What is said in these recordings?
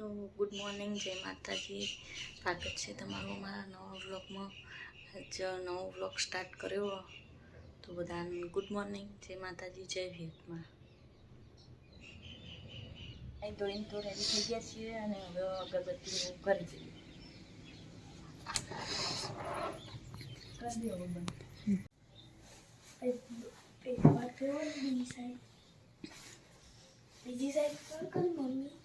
તો good morning, જય માતાજી. સ્વાગત છે તમારું મારા નવા વ્લોગમાં. આજ નવો વ્લોગ સ્ટાર્ટ કર્યો તો બધાને ગુડ મોર્નિંગ, જય માતાજી, જય ભીમમાં. અહીં ધોઈને તો રેડી થઈ ગયા છીએ અને હવે અગરબત્તીનું કરી દઈએ. બીજી સાઈડ પર કર મમ્મી.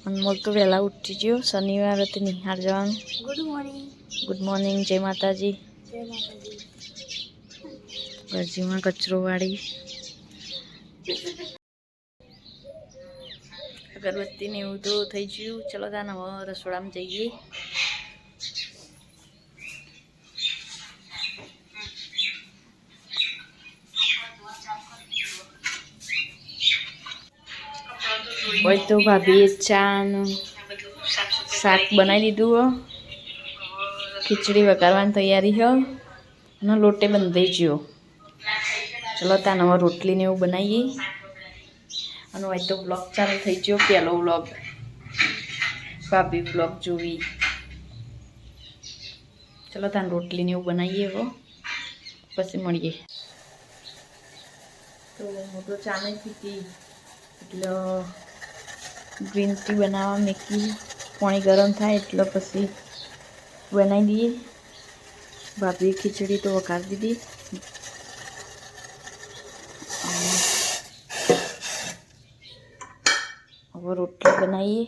અનમોલ તો વહેલા ઉઠી ગયો. શનિવાર હતી નિહાળ જવાનું. Good morning. ગુડ મોર્નિંગ, જય માતાજી. જય માતાજી. ગરજીમાં કચરો વાળી અગરબત્તી ને એવું તો થઈ ગયું. ચલો તાન હવે રસોડામાં જઈએ. હોય તો ભાભીએ ચાનું શાક બનાવી દીધું. ખીચડી વઘારવાની તૈયારી છે અને લોટે બંધાઈ ગયો. ચલો તાન હવે રોટલી ને એવું બનાવીએ. અને હોય તો બ્લોગ ચાલુ થઈ ગયો. પહેલો બ્લોગ ભાભી બ્લોગ જોવી. ચલો તાન રોટલી ને એવું બનાવીએ. હવે પછી મળીએ. તો હું તો ચા નહીં પીતી એટલે ગ્રીન ટી બનાવવા મેકી. પાણી ગરમ થાય એટલે પછી બનાવી દઈએ. ભાભીએ ખીચડી તો વઘારી દીધી. હવે રોટલી બનાવીએ.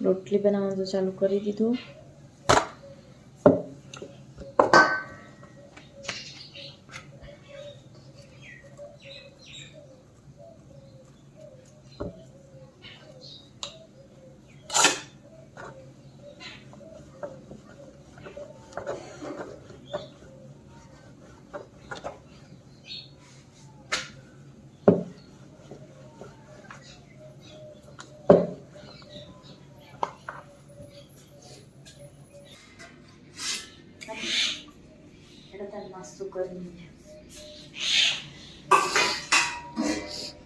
રોટલી બનાવવાનું તો ચાલુ કરી દીધું. નાસ્તો કરી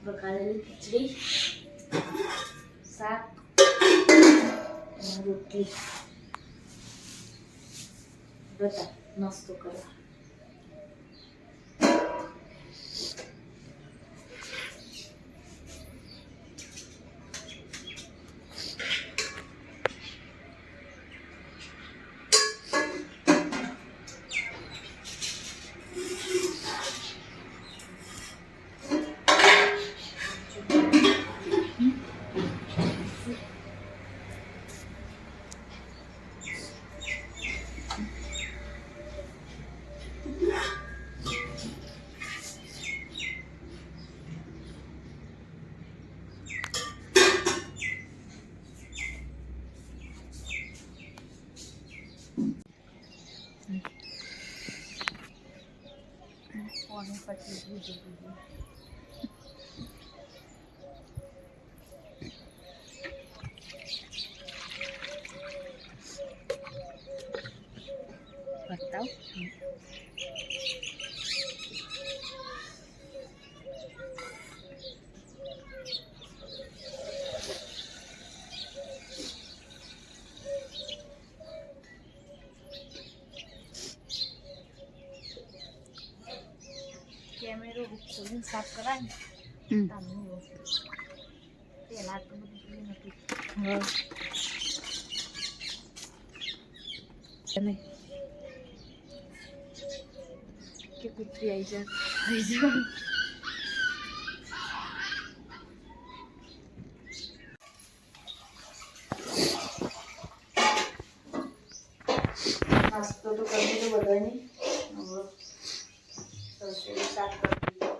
વઘારેલી ખીચડી, શાક અને રોટલી. બધા નાસ્તો કરવા. બતાવ. કેમેરો ખોલીને સાફ કરાય ને પેલા તો બધું નથી. નહીં કે કૂતરી આવી જા નાસ્તો તો કરી દીધો બધાને રસોઈ શાક કરી દીધું.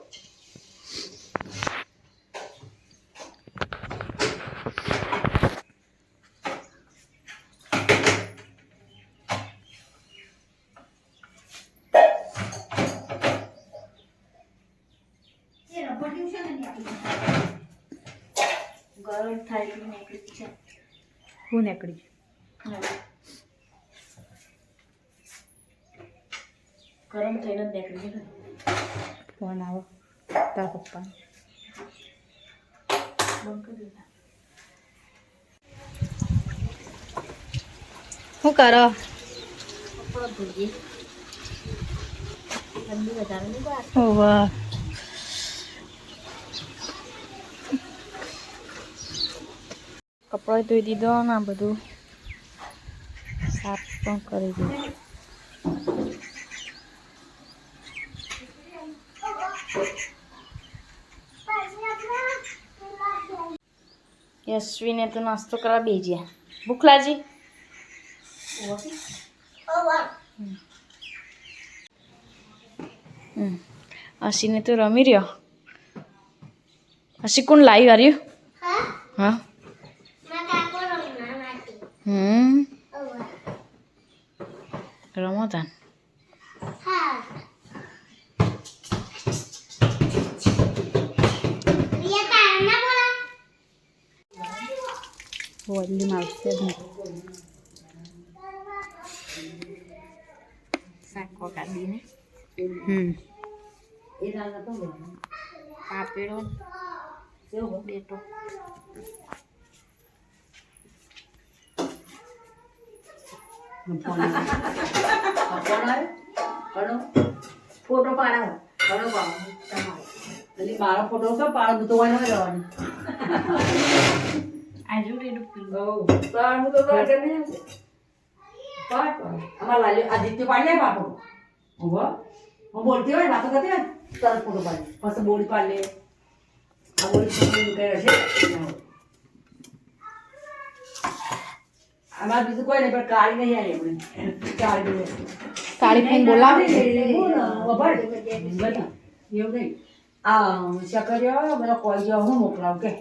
ગરમ થાય એટલે નીકળી છે. હું નીકળી ગરમ થઈને જ નીકળી છે. ફોન આવો તારા પપ્પા બંધ કરી દીધા. શું કરો કપડો ધોઈએ. ઠંડી વધારે નહીં બહાર. ઓવા કપડો ધોઈ દીધો ને આ બધું સાફ પણ કરી દીધું. યશ્વીને તો નાસ્તો કરવા બેજ્યા. ભૂખ લાગી? અસીને તો રમી રહ્યો. અસી કોણ લાવી વાર્યું? હા રમો તાન. વોલ્યુમ આવશે જ શાક કાઢીને પાપેડો બેટો ફોટો પાડાવો ઘણો પાડો એટલે મારો ફોટો તો પાડો તો વાય ન જવાનું આજુ રેડું પીલું હું તો ઘર નહીં હશે પાડ અમાર લાલ્યો આદિત્ય પાડી લે બાપો ઉભો હું બોલતી હોય વાતો કરતી હોય તરત ફોટો પાડી પછી બોડી પાડ લે આ બોડી છોકરી કરે છે અમાર બીજું કોઈ નહીં પણ કાળી નહીં આવી એમને કાળી નહીં કાળી ફેન બોલાવે એવું નહીં આ શકરિયો બધા કોઈ જાવ હું મોકલાવ કે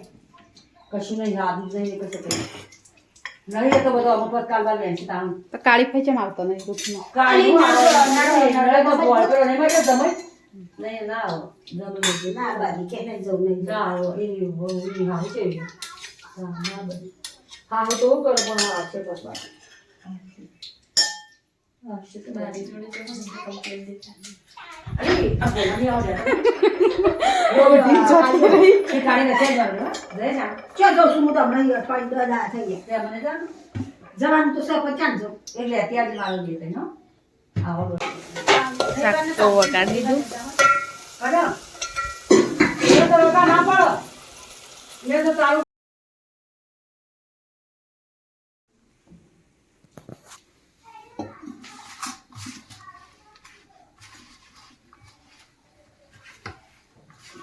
કશું નહીં યાદ જ નહીં કશું નહીં તો બધો અમુક કાલવા લે છે તાણ તો કાળી ફેચમ આવતો નહીં દુઃખનો કાળી બોલ કરો નહીં માટે તમે નહીં ના આવો જમે ના બાજી કે નહીં જવું નહીં ના આવો એ હા છે હા ના બાજી હા હું તો કરો પણ આવશે પછી મારી જોડે તો કમ્પ્લેન દેતા. અરે આ બોલની આવ જાય જવાનું તો 150 એટલે અત્યારે મારો જે તને આવો શાક તો વગાડી દીધું. અરે એ તો રોકા ના પડો એ તો તારું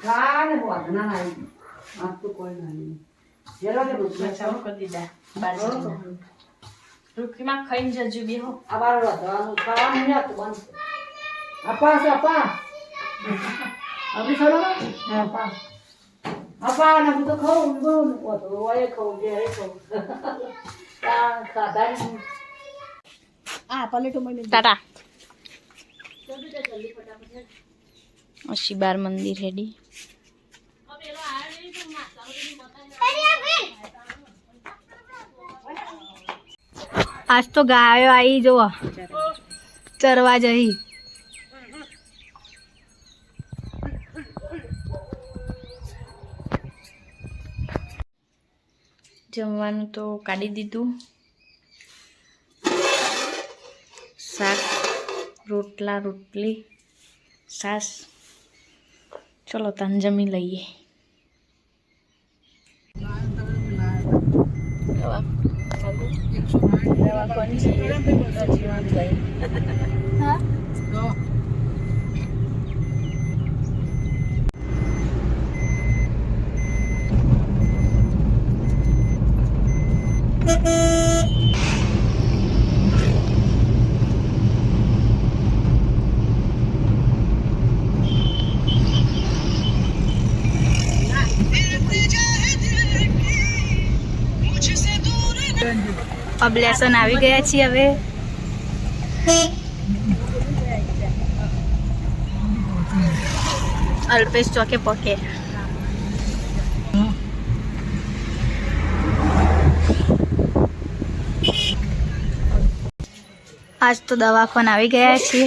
કાને હોત ના આવી આપ તો કોઈ નહીં જેલો કે દુખના ચાલુ કરી દીધા. બાજરી રૂખીમાં ખાઈને જજો બેહો. આ બાર રોવાનું ખાવાનું નહીં હતું બંધ આપા છે આપા અભી છોડો હા આપા આપા ના હું તો ખાઉં બોલું તો ઓય ખાઉં જે ખાઉં તા ખાધા નહીં આ પલેટો મને ટાટા. શિબાર મંદિર હેડી. આજ તો ગાયો આવી જો ચરવા જઈ જમવાનું તો કાઢી દીધું. શાક રોટલા રોટલી છાશ. ચલો તાન જમી લઈએ. દવાખાને જઈએ રજીવાન લઈ હા अब લેસન આવી ગયા છીએ હવે અલ્પેશ ચોકે પકે આજ તો દવાખાને આવી ગયા છીએ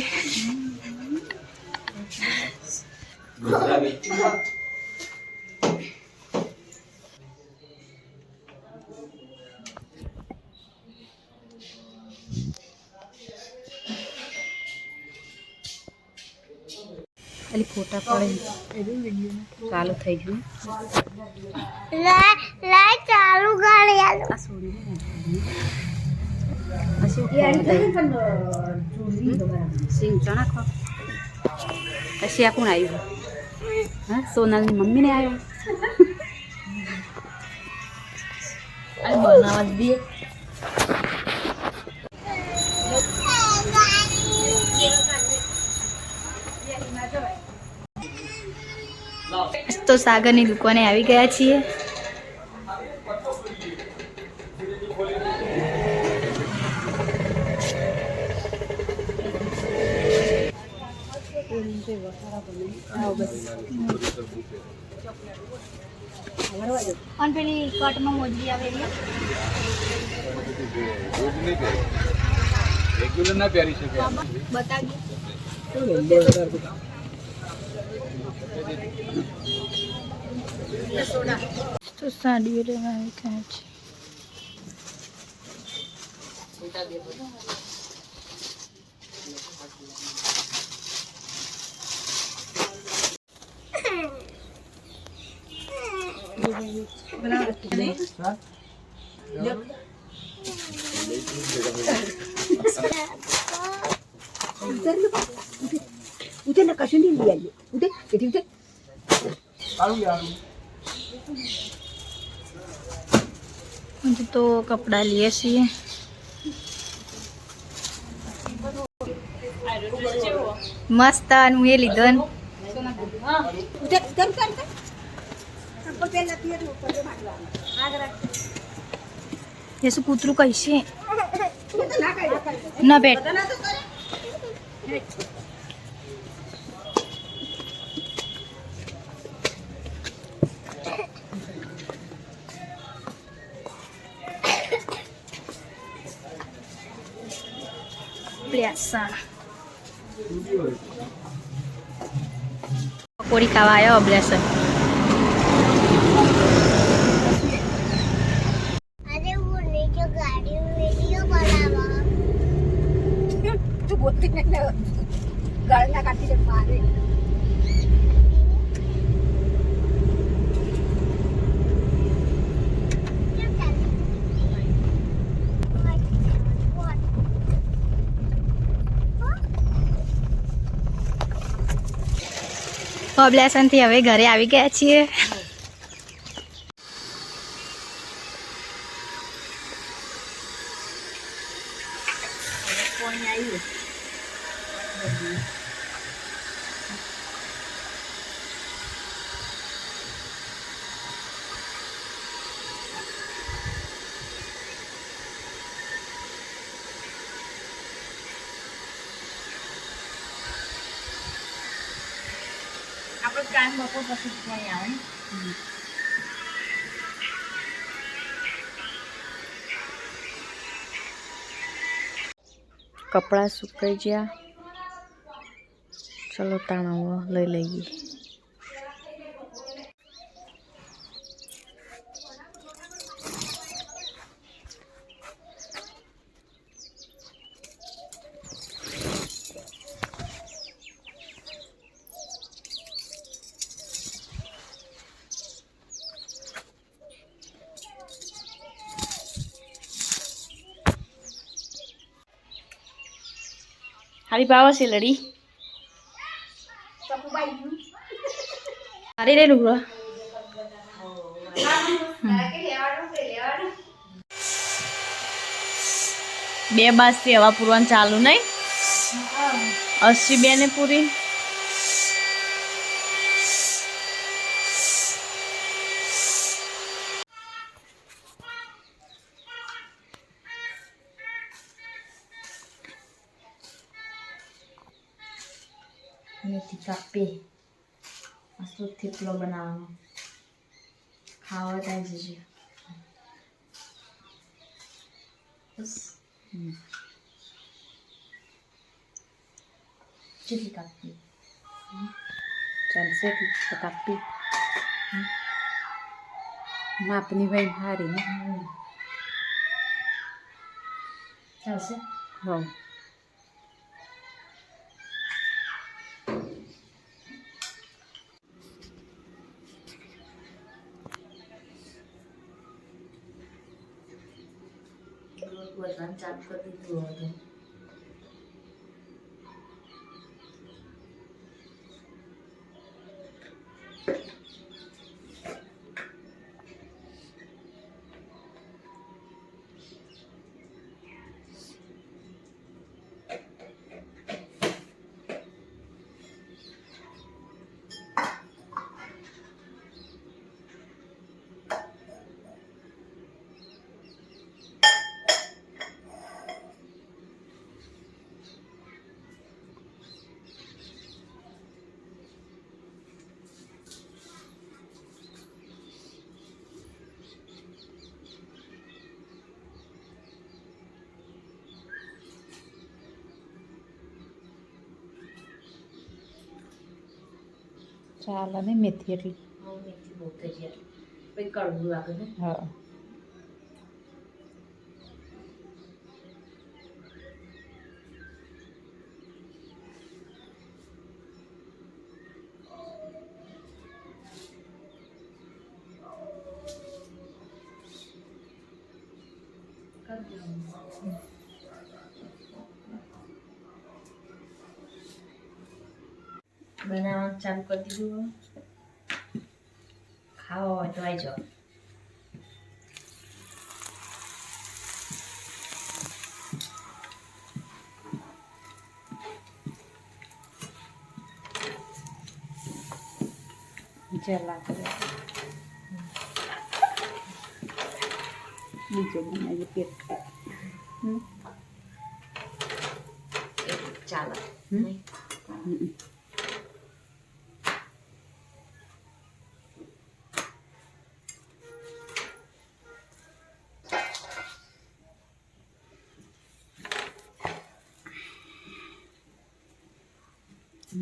ખાલી ફોટા પડે ચાલુ થઈ ગયું ચાલુ ગાડી આ સિંગ ચણા ખો પછી આ કોણ આવ્યું હા સોનલની મમ્મીને આવ્યો બનાવવા જ દે તો સાગરની દુકાને આવી ગયા છીએ અને પેલી કટમાં મોજરી આવે રેગ્યુલર ના પહેરી શકે બતાવી તો સાડીઓ લેવા આવી ગયા છે उधर ना कशुं नहीं लिया उधर इधर उधर तो कपड़ा लिए છીએ મસ્ત હું એ લીધો ને उधर उधर उधर ऊपर पे लती है ऊपर पे मारवा आग रख એ શું કૂતરું કહીશે ना कर ના બેટ ना तो करे પ્યાસા પકોડી ખાવા આવ્યો અભ્યાસન अरे वो नीचे गाड़ी वीडियो बनावा तू बोलती नहीं ना गलना काटी दे मारे અભ્યાસનથી હવે ઘરે આવી ગયા છીએ આપણે કામ બપોર પછી કોઈ આવે કપડાં સુકાઈ ગયા ચલો તાણાઓ લઈ લઈએ હારી પાવા છે લડી હારી રે લુગડો બે બાજથી હવા પૂરવાનું ચાલુ નહીં 82 ને પૂરી મેથી કાપી મસ્ત થેપલો બનાવવાનો ખાવા ત્યાં જજો બસ ચીલી કાપી ચાલશે તો કાપી માપની ભાઈ હારી ને ચાલશે હો બધાને ચાલુ કરી દીધું હતું ચાલે ને મેથી એટલી મેથી બહુ થઈ જાય પછી કડવું લાગે ને હા બનાવવાનું ચાલુ કરી દીધું ખાવા હોય તો આવી જાઓ જલા નીચે બનાવી પેટ ચાલે હમ.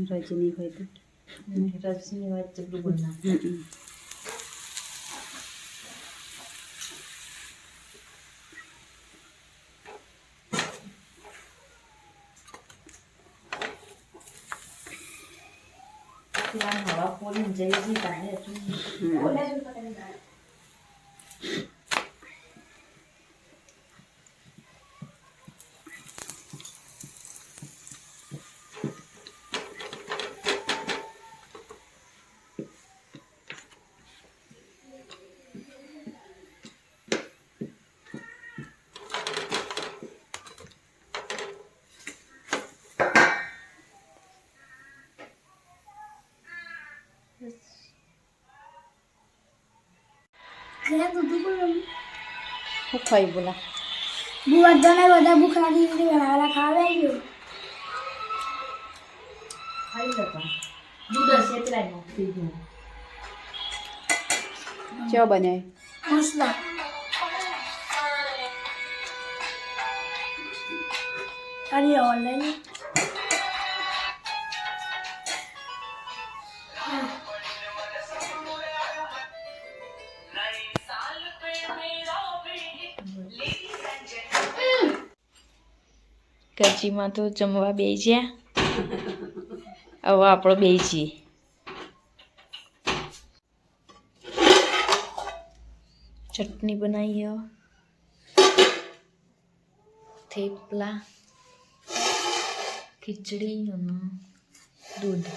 રજની હોય તો રસની વાત ચપલું બના હવા પોલી જઈ જઈ કાઢે ઘરે દૂધ પણ શું ખાઈ બોલા બધા ભૂખ લાગી હતી ઘણા ખાવા ગયો ખાઈ લેતા દૂધ હશે એટલા નાખી દઉં ચા બનાવી મસલા અરે ઓનલાઈન કચીમાં તો જમવા બેસી ગયા હવે આપણો બેસીએ ચટણી બનાવી થેપલા ખીચડી અને દૂધ.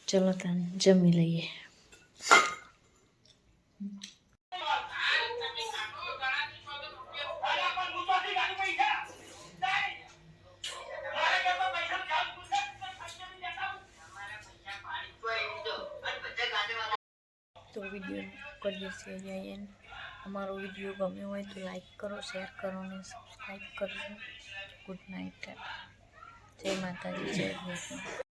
ચલો તાન જમી લઈએ. તો વિડીયો કરીએ છીએ જઈએ. અમારો વિડીયો ગમ્યો હોય તો લાઈક કરો, શેર કરો અને સબસ્ક્રાઈબ કરજો. Good night. જય માતાજી, જય કૃષ્ણ.